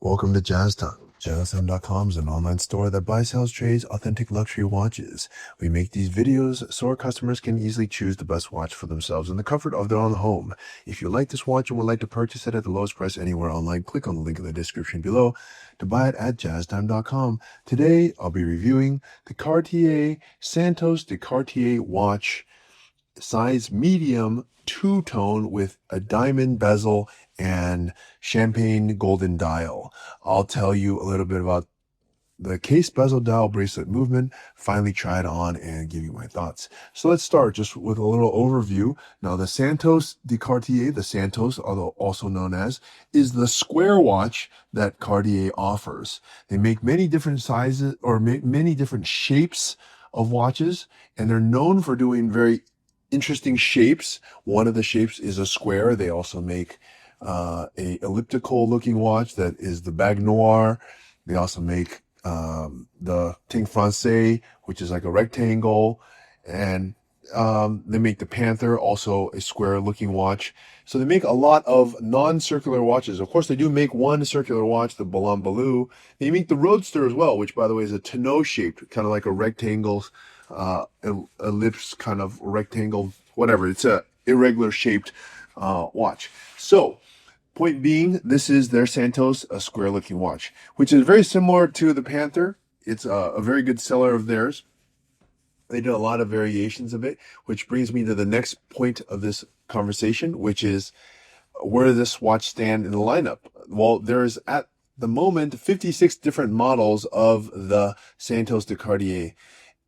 Welcome to JazzTime. JazzTime.com is an online store that buys, sells, trades authentic luxury watches. We make these videos so our customers can easily choose the best watch for themselves in the comfort of their own home. If you like this watch and would like to purchase it at the lowest price anywhere online, click on the link in the description below to buy it at JazzTime.com. Today, I'll be reviewing the Cartier Santos de Cartier watch, size medium, two-tone with a diamond bezel and champagne golden dial. I'll tell you a little bit about the case bezel dial bracelet movement, finally try it on and give you my thoughts. So let's start just with a little overview. Now the Santos de Cartier, the Santos, although also known as, is the square watch that Cartier offers. They make many different sizes or many different shapes of watches, and they're known for doing very interesting shapes. One of the shapes is a square. They also make a elliptical looking watch that is the Bague Noire. They also make the Ting Francais, which is like a rectangle, and they make the Panther, also a square looking watch. So they make a lot of non-circular watches. Of course, they do make one circular watch, the Ballon Balou. They make the Roadster as well, which by the way is a tonneau shaped, kind of like a rectangle, ellipse kind of rectangle, whatever. It's a irregular shaped watch. So point being, this is their Santos, a square looking watch, which is very similar to the Panther. It's a very good seller of theirs. They do a lot of variations of it, which brings me to the next point of this conversation, which is where does this watch stand in the lineup? Well, there's at the moment 56 different models of the Santos de Cartier.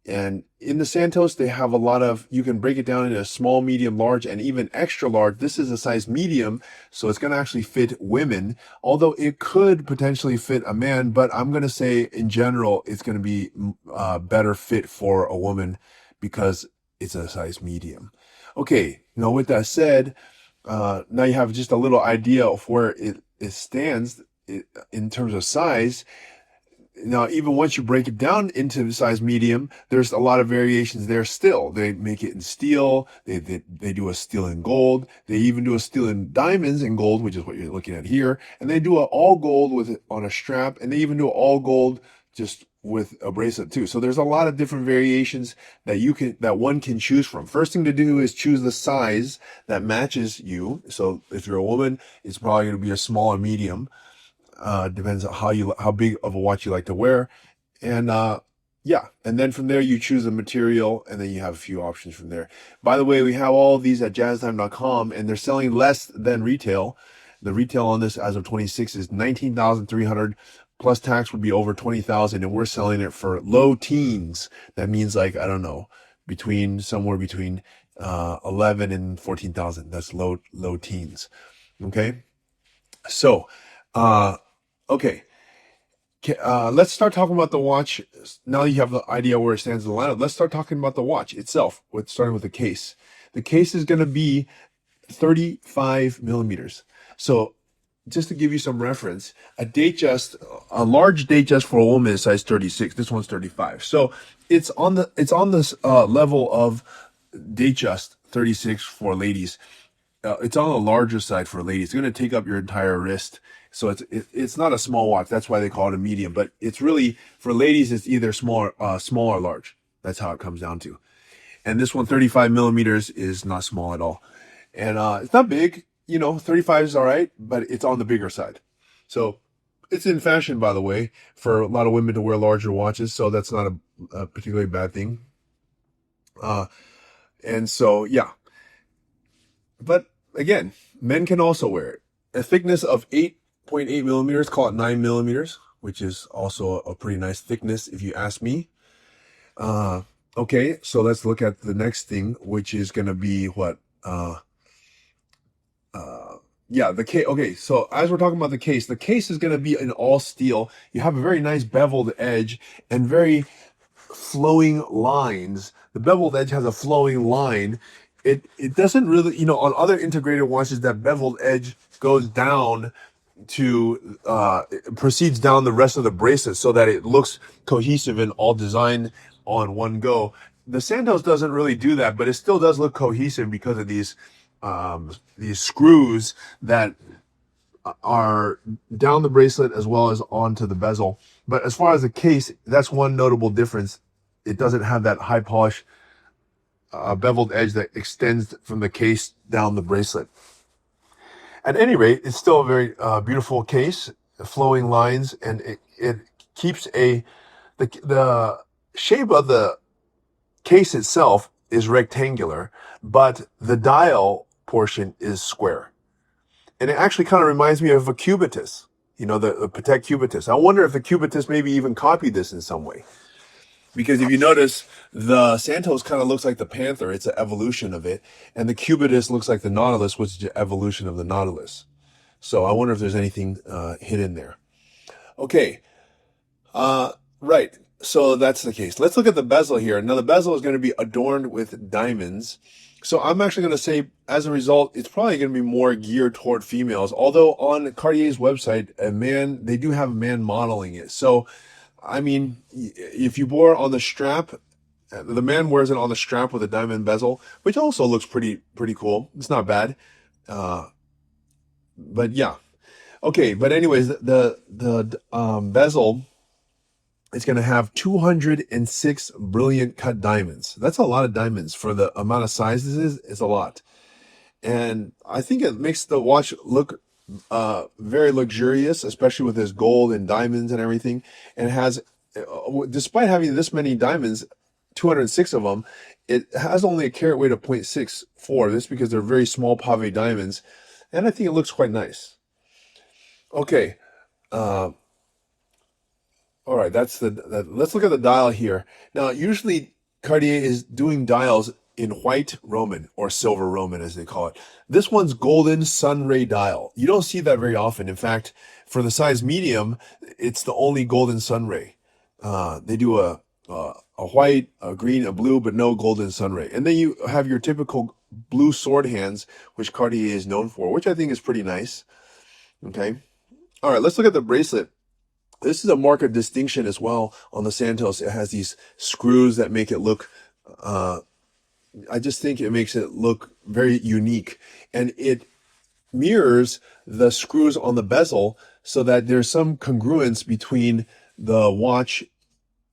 And in the Santos, they have a lot of, you can break it down into small, medium, large, and even extra large. This is a size medium, so it's going to actually fit women, although it could potentially fit a man, but I'm going to say in general, it's going to be better fit for a woman because it's a size medium. Okay, now with that said, now you have just a little idea of where it stands in terms of size. Now, even once you break it down into size medium, there's a lot of variations there still. They make it in steel. They do a steel in gold. They even do a steel in diamonds and gold, which is what you're looking at here. And they do an all gold with it on a strap. And they even do all gold just with a bracelet too. So there's a lot of different variations that one can choose from. First thing to do is choose the size that matches you. So if you're a woman, it's probably going to be a small or medium. Depends on how big of a watch you like to wear. And yeah, and then from there you choose the material, and then you have a few options from there. By the way, we have all of these at jazztime.com, and they're selling less than retail. The retail on this as of 26 is $19,300 plus tax would be over 20,000, and we're selling it for low teens. That means, like, I don't know, somewhere between 11 and 14,000. That's low teens. Okay, so okay. Let's start talking about the watch. Now you have the idea where it stands in the lineup. Let's start talking about the watch itself, starting with the case. The case is going to be 35 millimeters. So just to give you some reference, a large Datejust for a woman is size 36. This one's 35. So it's on this level of Datejust 36 for ladies. It's on the larger side for ladies. It's going to take up your entire wrist. So it's not a small watch. That's why they call it a medium. But it's really, for ladies, it's either small or large. That's how it comes down to. And this one, 35 millimeters, is not small at all. And it's not big. 35 is all right, but it's on the bigger side. So it's in fashion, by the way, for a lot of women to wear larger watches. So that's not a particularly bad thing. And so, yeah. But again, men can also wear it. A thickness of 8.8 millimeters, call it 9 millimeters, which is also a pretty nice thickness if you ask me. Okay, so let's look at the next thing, which is going to be what? Yeah, the case. Okay, so as we're talking about the case is going to be in all steel. You have a very nice beveled edge and very flowing lines. The beveled edge has a flowing line. It doesn't really, on other integrated watches, that beveled edge goes down to it proceeds down the rest of the bracelet so that it looks cohesive and all designed on one go. The Santos doesn't really do that, but it still does look cohesive because of these screws that are down the bracelet as well as onto the bezel. But as far as the case, that's one notable difference. It doesn't have that high polish beveled edge that extends from the case down the bracelet. At any rate, it's still a very beautiful case, flowing lines, and it keeps the shape of the case itself is rectangular, but the dial portion is square. And it actually kind of reminds me of a cubitus, you know, the Patek cubitus. I wonder if the cubitus maybe even copied this in some way. Because if you notice, the Santos kind of looks like the Panther. It's an evolution of it. And the Cubitus looks like the Nautilus, which is an evolution of the Nautilus. So I wonder if there's anything hidden there. Okay. Right. So that's the case. Let's look at the bezel here. Now, the bezel is going to be adorned with diamonds. So I'm actually going to say, as a result, it's probably going to be more geared toward females. Although on Cartier's website, they do have a man modeling it. So I mean, if you wore on the strap, the man wears it on the strap with a diamond bezel, which also looks pretty cool. It's not bad. But yeah. Okay, but anyways, the bezel is going to have 206 brilliant cut diamonds. That's a lot of diamonds for the amount of size this is. It's a lot. And I think it makes the watch look very luxurious, especially with this gold and diamonds and everything. And it has, despite having this many diamonds, 206 of them, it has only a carat weight of 0.64. This because they're very small pave diamonds, and I think it looks quite nice. Okay, all right. Let's look at the dial here. Now, usually Cartier is doing dials in white Roman, or silver Roman as they call it. This one's golden sunray dial. You don't see that very often. In fact, for the size medium, it's the only golden sunray. They do a white, a green, a blue, but no golden sunray. And then you have your typical blue sword hands, which Cartier is known for, which I think is pretty nice. Okay. All right, let's look at the bracelet. This is a mark of distinction as well on the Santos. It has these screws that make it look, I just think it makes it look very unique, and it mirrors the screws on the bezel so that there's some congruence between the watch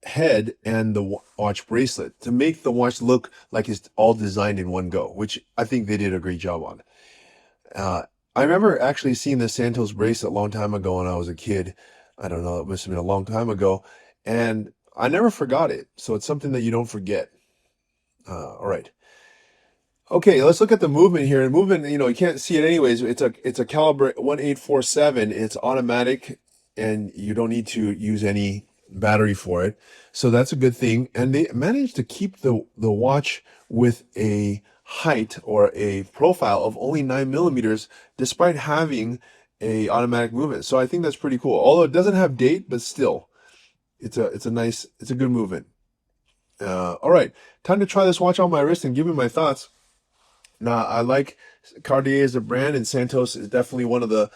head and the watch bracelet to make the watch look like it's all designed in one go, which I think they did a great job on. I remember actually seeing the Santos bracelet a long time ago when I was a kid. I don't know, it must have been a long time ago, and I never forgot it. So it's something that you don't forget. All right. Okay, let's look at the movement here. And movement, you know, you can't see it anyways. It's a caliber 1847. It's automatic, and you don't need to use any battery for it. So that's a good thing. And they managed to keep the watch with a height or a profile of only 9 mm, despite having a automatic movement. So I think that's pretty cool. Although it doesn't have date, but still, it's a good movement. All right, time to try this watch on my wrist and give me my thoughts. Now, I like Cartier as a brand, and Santos is definitely one of the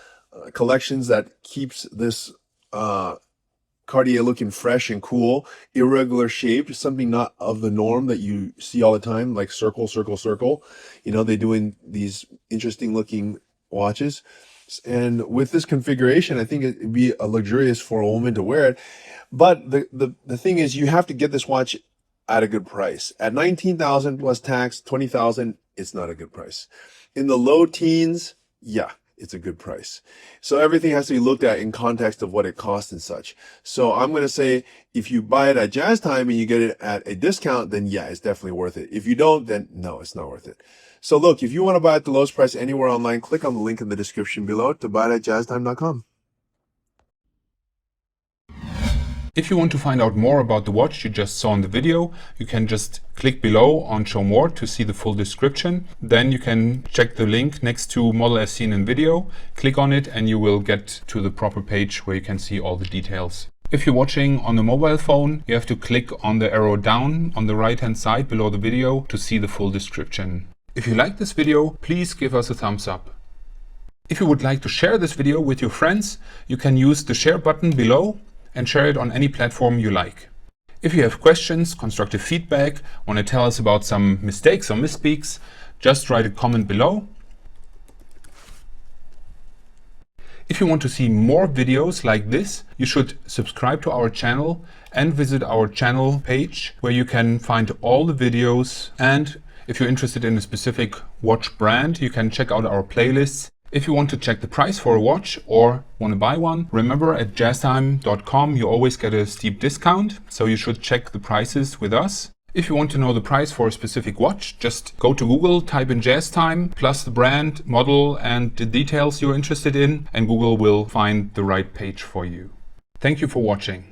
collections that keeps this Cartier looking fresh and cool. Irregular shape, something not of the norm that you see all the time, like circle, circle, circle. You know, they're doing these interesting looking watches. And with this configuration, I think it'd be luxurious for a woman to wear it. But the thing is, you have to get this watch at a good price. At $19,000 plus tax, $20,000, it's not a good price. In the low teens, yeah, it's a good price. So everything has to be looked at in context of what it costs and such. So I'm going to say, if you buy it at Jazz Time and you get it at a discount, then yeah, it's definitely worth it. If you don't, then no, it's not worth it. So look, if you want to buy at the lowest price anywhere online, click on the link in the description below to buy it at jazztime.com. If you want to find out more about the watch you just saw in the video, you can just click below on Show More to see the full description. Then you can check the link next to Model as seen in video, click on it, and you will get to the proper page where you can see all the details. If you're watching on a mobile phone, you have to click on the arrow down on the right hand side below the video to see the full description. If you like this video, please give us a thumbs up. If you would like to share this video with your friends, you can use the share button below and share it on any platform you like. If you have questions, constructive feedback, want to tell us about some mistakes or misspeaks, just write a comment below. If you want to see more videos like this, you should subscribe to our channel and visit our channel page where you can find all the videos. And if you're interested in a specific watch brand, you can check out our playlists. If you want to check the price for a watch or want to buy one, remember at jazztime.com you always get a steep discount, so you should check the prices with us. If you want to know the price for a specific watch, just go to Google, type in JazzTime, plus the brand, model and the details you're interested in, and Google will find the right page for you. Thank you for watching.